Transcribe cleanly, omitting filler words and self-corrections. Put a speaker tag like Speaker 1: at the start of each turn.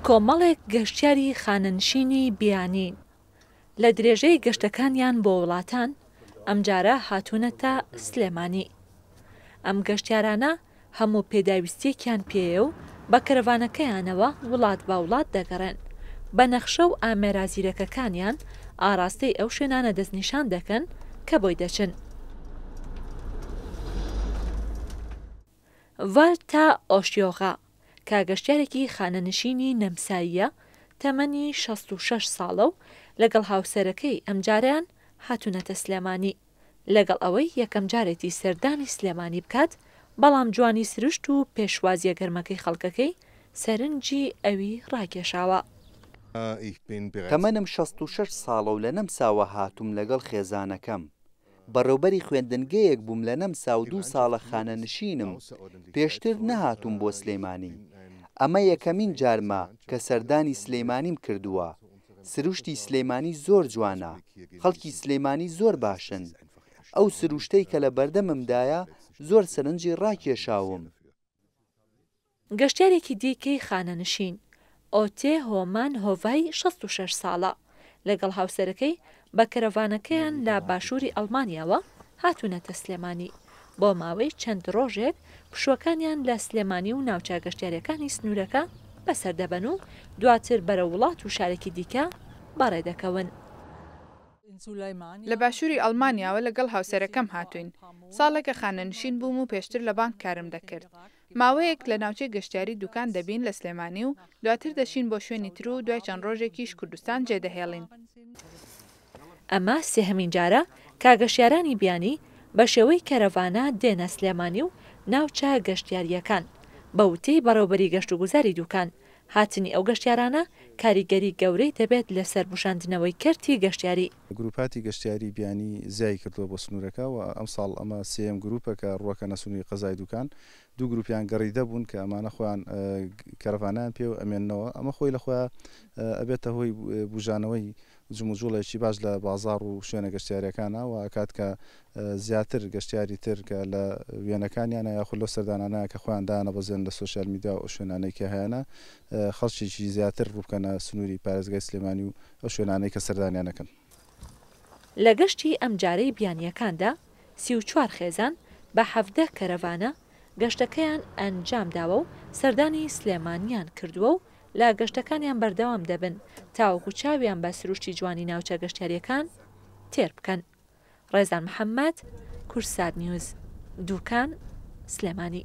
Speaker 1: کۆمەڵێک گەشتیاری خانەنشینی بیانین لە درێژەی گەشتەکانیان بۆ وڵاتان ئەمجارە هاتوونەتە سلێمانی. ئەم گەشتیارانە هەموو پێداویستیەکیان پێیە و بە کەرەڤانەکەیانەوە وڵات بە وڵات دەگەڕێن. بە نەخشە و ئامێرازیرەکەکانیان ئاراستەی ئەو شوێنانە دەستنیشان دەکەن کە بۆی دەچن. ڤالتا ئۆشیۆغا کە گەشتیارێکی خانەنشینی نەمساییە تەمەنی 66 ساڵە و لەگەڵ هاوسەرەکەی ئەمجاریان هاتوونەتە سلێمانی لەگەڵ ئەوەی یەکەم جارێتی سەردانی سلێمانی بکات، بەڵام جوانی سروشت و پێشوازیە گەرمەکەی خەڵکەکەی سەرنجی ئەوی ڕاکێشاوە.
Speaker 2: تەمەنم 66 ساڵە و لە نەمساوە هاتووم لەگەڵ خێزانەکەم. بەڕێوبەری خوێندنگەیەک بووم لە نەمسا و 2 ساڵە خانەنشینم. پێشتر نەهاتووم بۆ سلێمانی. ئەمە یەکەمین جارمە کە سەردانی سلێمانیم کردووە. سروشتی سلێمانی زۆر جوانە. خەڵکی سلێمانی زۆر باشن. ئەو سروشتەی کە لە بەردەممدایە زۆر سەرنجی ڕاکێشاوم.
Speaker 1: گەشتیارێکی دیکەی خانەنشین ئۆتێ هۆمان هۆڤای 66 ساڵە لەگەڵ هاوسەرەکەی بە کەرەڤانەکەیان لە باشووری ئەڵمانیاوە هاتوونەتە سلێمانی. بۆ ماوەی چەند ڕۆژێک پشوەکانیان لە سلێمانی و ناوچە گەشتیارەکانی سنوورەکە بەسەردەبەن و دواتر بەرە وڵات و شارێکی دیکە بەڕێدەکەون.
Speaker 3: لە باشووری ئەڵمانیاوە لەگەڵ هاوسەرەکەم هاتوین. ساڵێکە خانەنشین بووم و پێشتر لە بانک کارم دەکرد. ماوەیەک لە ناوچەی گەشتیاری دوکان دەبین لە سلێمانی و دواتر دەشین بۆ شوێنی تر و دوای چەند ڕۆژێکیش کوردستان جێدەهێڵین.
Speaker 1: ئەمە سێهەمین جارە کاگەشتیارانی بیانی بە شێوەی کەرەڤانە دێنە سلێمانی و ناوچە گەشتیاریەکان بە وتەی بەڕێوەبەری گەشت و گوزاری دوکان. هاتنی ئەو گەشتیارانە کاریگەری گەورەی دەبێت لەسەر بشاندنەوەی کەرتی گەشتیاری.
Speaker 4: گروپاتی گەشتیاری بیانی زیای کردووە بۆ سنوورەکە و ئەم ساڵ ئەمە سێم گروپەکە ڕوەکە نەسوونی قەزای دوکان. 2 گروپیان گەڕیدە بوون کە ئەمانە خۆیان کەرەڤانیان پێ و ئەمێننەوە. ئەمە خۆی لەخۆیان ئەبێتە هۆی بژانەوەی جموجوڵێکی باش لە بازار و شوێنە گەشتیاریەکانە و کات کە زیاتر گەشتیاری تر کە لە وێنەکانیانە یاخود لە سەردانانە کە خۆیان دانەبەزێن لە سوۆسیال میدیا و شوێنانەی کە هەیەە خەڵکیی زیاتر ڕووبکەنە سنووری پارێزگای سلێمانی و ئەو شوێنانەی کە سەردانیانەکەن.
Speaker 1: لە گەشتی ئەم جارەی بیانیەکاندا 34 خێزان بە 17 کەرەڤانە گەشتەکەیان ئەنجامداوە و سەردانی سلێمانیان کردووە و لە گەشتەکانیان بەردەوام دەبن تاوەکو چاویان بە سروشتی جوانی ناوچە گەشتیاریەکان تێر بکەن. ڕێزان محەممەد، کورسات نیوز، دوکان، سلێمانی.